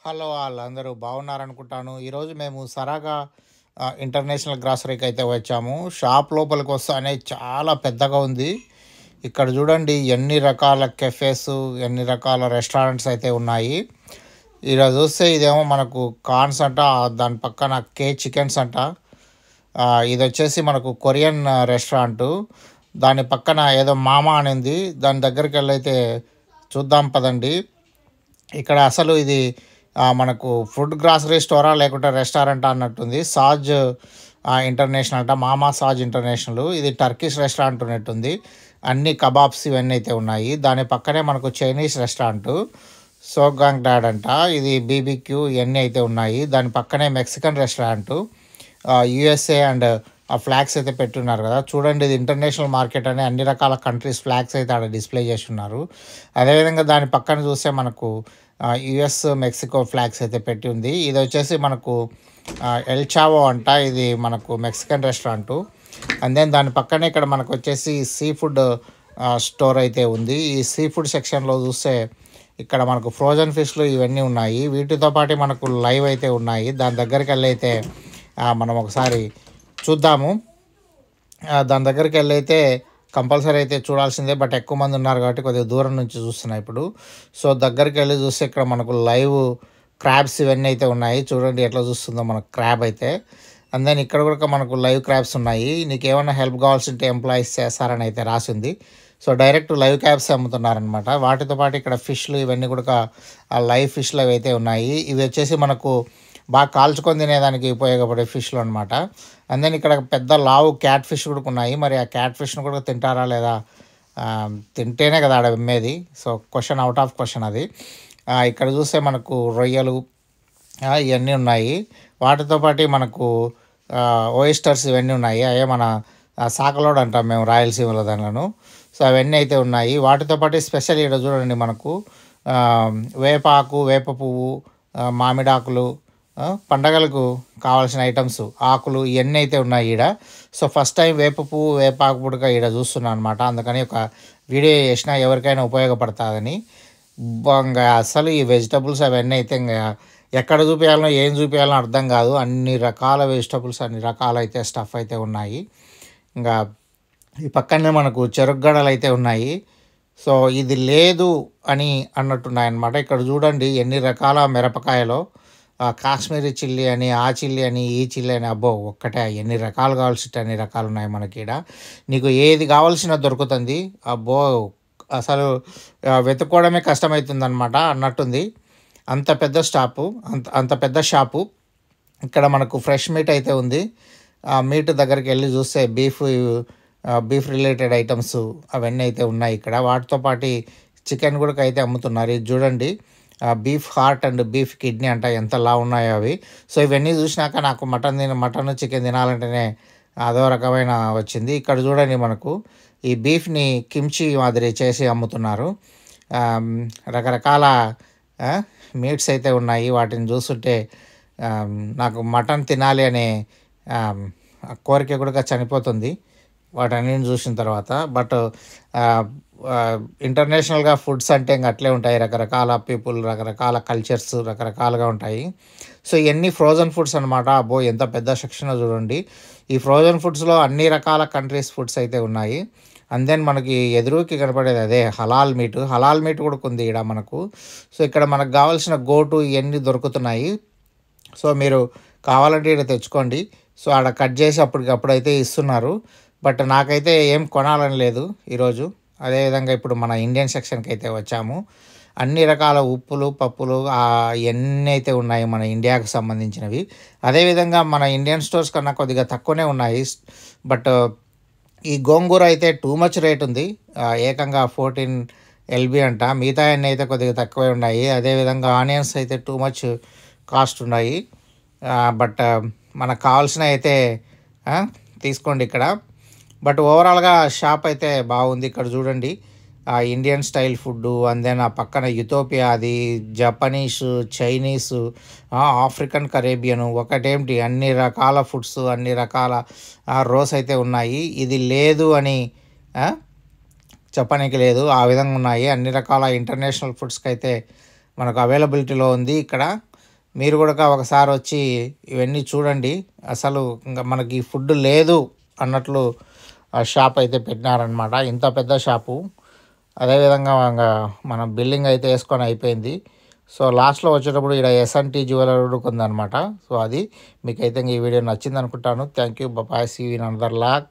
Hello అందరూ బాగున్నారనుకుంటాను. ఈరోజు మేము సరాగా ఇంటర్నేషనల్ గ్రాసరీకి అయితే వచ్చాము. షాప్ లోపలికి వస్తానే చాలా పెద్దగా ఉంది. ఇక్కడ చూడండి ఎన్ని రకాల కెఫేస్, ఎన్ని రకాల రెస్టారెంట్స్ అయితే ఉన్నాయి. ఈరోజు చూస్తే ఇదేమో మనకు కార్న్స్ అంట, దాని పక్కన చికెన్స్ అంట. ఇది వచ్చేసి మనకు కొరియన్ రెస్టారెంటు. దాని పక్కన ఏదో మామా అని ఉంది. దాని దగ్గరికి వెళ్ళైతే చూద్దాం పదండి. ఇక్కడ అసలు ఇది మనకు ఫుడ్ గ్రాసరీ స్టోరా లేకుంటే రెస్టారెంటా అన్నట్టుంది. సాజ్ ఇంటర్నేషనల్ అంట, మామా సాజ్ ఇంటర్నేషనల్. ఇది టర్కిష్ రెస్టారెంట్ ఉన్నట్టుంది. అన్ని కబాబ్స్ ఇవన్నీ అయితే ఉన్నాయి. దాని పక్కనే మనకు చైనీస్ రెస్టారెంట్ సోగాంగ్ డాడ్ అంట. ఇది బీబీక్యూ ఇవన్నీ అయితే ఉన్నాయి. దాని పక్కనే మెక్సికన్ రెస్టారెంట్ యుఎస్ఏ అండ్ ఆ ఫ్లాగ్స్ అయితే పెట్టున్నారు కదా. చూడండి, ఇది ఇంటర్నేషనల్ మార్కెట్ అని అన్ని రకాల కంట్రీస్ ఫ్లాగ్స్ అయితే ఆడ డిస్ప్లే చేసి ఉన్నారు. అదేవిధంగా దాని పక్కన చూస్తే మనకు యుఎస్ మెక్సికో ఫ్లాగ్స్ అయితే పెట్టి ఉంది. ఇది వచ్చేసి మనకు ఎల్ చావో అంట. ఇది మనకు మెక్సికన్ రెస్టారెంటు. అండ్ దెన్ దాని పక్కనే ఇక్కడ మనకు వచ్చేసి సీ ఫుడ్ స్టోర్ అయితే ఉంది. ఈ సీ ఫుడ్ సెక్షన్లో చూస్తే ఇక్కడ మనకు ఫ్రోజన్ ఫిష్లు ఇవన్నీ ఉన్నాయి. వీటితో పాటు మనకు లైవ్ అయితే ఉన్నాయి. దాని దగ్గరికి వెళ్ళి అయితే మనం ఒకసారి చూద్దాము. దాని దగ్గరికి వెళ్ళి అయితే కంపల్సరీ అయితే చూడాల్సిందే. బట్ ఎక్కువ మంది ఉన్నారు కాబట్టి కొద్దిగా దూరం నుంచి చూస్తున్నాయి ఇప్పుడు. సో దగ్గరికి వెళ్ళి చూస్తే ఇక్కడ మనకు లైవ్ క్రాబ్స్ ఇవన్నీ అయితే ఉన్నాయి. చూడండి ఎట్లా చూస్తుందో మనకు క్రాబ్ అయితే. అండ్ దెన్ ఇక్కడ కూడా మనకు లైవ్ క్రాబ్స్ ఉన్నాయి. నీకు ఏమైనా హెల్ప్ కావాల్సి ఉంటే ఎంప్లాయీస్ చేస్తారని అయితే రాసింది. సో డైరెక్ట్ లైవ్ క్రాబ్స్ అమ్ముతున్నారనమాట. వాటితో పాటు ఇక్కడ ఫిష్లు ఇవన్నీ కూడా లైవ్ ఫిష్లు అవి అయితే ఉన్నాయి. ఇవి వచ్చేసి మనకు బాగా కాల్చుకొని తినేదానికి ఉపయోగపడే ఫిష్లు అనమాట. అండ్ దెన్ ఇక్కడ పెద్ద లావు క్యాట్ ఫిష్ కూడా ఉన్నాయి. మరి ఆ క్యాట్ ఫిష్ను కూడా తింటారా లేదా, తింటేనే కదా ఆడ అమ్మేది. So question out of question అది. ఇక్కడ చూస్తే మనకు రొయ్యలు ఇవన్నీ ఉన్నాయి. వాటితో పాటు మనకు ఓయిస్టర్స్ ఇవన్నీ ఉన్నాయి. అవే మన సాకలోడ్ అంటాం మేము రాయలసీమలో దానిలను. సో అవన్నీ అయితే ఉన్నాయి. వాటితో పాటు స్పెషల్ ఇక్కడ చూడండి మనకు వేపాకు, వేప పువ్వు, మామిడాకులు, పండగలకు కావాల్సిన ఐటమ్స్, ఆకులు ఇవన్నీ అయితే ఉన్నాయి ఈడ. సో ఫస్ట్ టైం వేప పువ్వు, వేపాకు పుడక ఈడ చూస్తున్నాను అనమాట. అందుకని ఒక వీడియో చేసినా ఎవరికైనా ఉపయోగపడుతుందని. ఇంకా అసలు ఈ వెజిటబుల్స్ అవన్నీ అయితే ఇంకా ఎక్కడ చూపించాలనో ఏం చూపించాలనో అర్థం కాదు. అన్ని రకాల వెజిటబుల్స్, అన్ని రకాల అయితే స్టఫ్ అయితే ఉన్నాయి. ఇంకా ఈ పక్కనే మనకు చెరుగ్గడలు అయితే ఉన్నాయి. సో ఇది లేదు అని అన్నట్టున్నాయన్నమాట. ఇక్కడ చూడండి ఎన్ని రకాల మిరపకాయలో కాశ్మీరీ చిల్లీ అని, ఆ చిల్లీ అని, ఈ చిల్లీ అని, అబ్బో ఒక్కటే ఎన్ని రకాలు కావాల్సి అన్ని రకాలు ఉన్నాయి మనకి ఈడ. నీకు ఏది కావాల్సిన దొరుకుతుంది. అబ్బో అసలు వెతుక్కోవడమే కష్టమవుతుంది అనమాట అన్నట్టుంది. అంత పెద్ద అంత పెద్ద షాపు. ఇక్కడ మనకు ఫ్రెష్ మీట్ అయితే ఉంది. ఆ మీట్ దగ్గరికి వెళ్ళి చూస్తే బీఫ్ రిలేటెడ్ ఐటమ్స్ అవన్నీ అయితే ఉన్నాయి ఇక్కడ. వాటితో పాటు చికెన్ కూడా అయితే అమ్ముతున్నారు. ఇది చూడండి beef heart and beef kidney అంట, ఎంతలా ఉన్నాయో అవి. సో ఇవన్నీ చూసినాక నాకు మటన్ చికెన్ తినాలంటేనే అదో రకమైన వచ్చింది. ఇక్కడ చూడండి మనకు ఈ బీఫ్ని కిమ్చి మాదిరి చేసి అమ్ముతున్నారు. రకరకాల మీట్స్ అయితే ఉన్నాయి. వాటిని చూస్తుంటే నాకు మటన్ తినాలి అనే కోరిక కూడా చనిపోతుంది వాటన్నిటిని చూసిన తర్వాత. బట్ ఇంటర్నేషనల్గా ఫుడ్స్ అంటే ఇంక అట్లే ఉంటాయి. రకరకాల పీపుల్, రకరకాల కల్చర్స్ రకరకాలుగా ఉంటాయి. సో ఇవన్నీ ఫ్రోజన్ ఫుడ్స్ అనమాట. అబ్బో ఎంత పెద్ద సెక్షన్ చూడండి. ఈ ఫ్రోజన్ ఫుడ్స్లో అన్ని రకాల కంట్రీస్ ఫుడ్స్ అయితే ఉన్నాయి. అండ్ దెన్ మనకి ఎదురుకి కనపడేది అదే హలాల్ మీట్ కూడా ఉంది ఇక్కడ మనకు. సో ఇక్కడ మనకు కావాల్సిన గోటు ఇవన్నీ దొరుకుతున్నాయి. సో మీరు కావాలంటే ఇక్కడ తెచ్చుకోండి. సో ఆడ కట్ చేసి అప్పటికప్పుడైతే ఇస్తున్నారు. బట్ నాకైతే ఏం కొనాలని లేదు ఈరోజు. అదేవిధంగా ఇప్పుడు మన ఇండియన్ సెక్షన్కి అయితే వచ్చాము. అన్ని రకాల ఉప్పులు, పప్పులు ఇవన్నీ అయితే ఉన్నాయి మన ఇండియాకు సంబంధించినవి. అదేవిధంగా మన ఇండియన్ స్టోర్స్ కన్నా కొద్దిగా తక్కువనే ఉన్నాయి. బట్ ఈ గోంగూర అయితే టూ మచ్ రేట్ ఉంది. ఏకంగా 14 LB అంట. మిగతా అన్నీ అయితే కొద్దిగా తక్కువే ఉన్నాయి. అదేవిధంగా ఆనియన్స్ అయితే టూ మచ్ కాస్ట్ ఉన్నాయి. బట్ మనకు కావాల్సిన అయితే తీసుకోండి ఇక్కడ. బట్ ఓవరాల్గా షాప్ అయితే బాగుంది. ఇక్కడ చూడండి Indian style food, and then ఆ పక్కన యుథోపియా, అది జపనీసు, చైనీసు, ఆఫ్రికన్, కరేబియను, ఒకటేమిటి అన్ని రకాల ఫుడ్స్, అన్ని రకాల రోస్ అయితే ఉన్నాయి. ఇది లేదు అని చెప్పడానికి లేదు, ఆ విధంగా ఉన్నాయి. అన్ని రకాల ఇంటర్నేషనల్ ఫుడ్స్కి అయితే మనకు అవైలబిలిటీలో ఉంది ఇక్కడ. మీరు కూడా ఒకసారి వచ్చి ఇవన్నీ చూడండి. అసలు ఇంకా మనకి ఫుడ్ లేదు అన్నట్లు ఆ షాప్ అయితే పెట్టినారనమాట. ఇంత పెద్ద షాపు. అదేవిధంగా ఇంగా మనం బిల్లింగ్ అయితే వేసుకొని అయిపోయింది. సో లాస్ట్‌లో వచ్చేటప్పుడు ఈడ ఎస్ఎన్‌టి జ్యువెలరీ కూడా ఉందనమాట. సో అది మీకైతే ఈ వీడియో నచ్చిందనుకుంటాను. Thank you. Bye. See you in another log.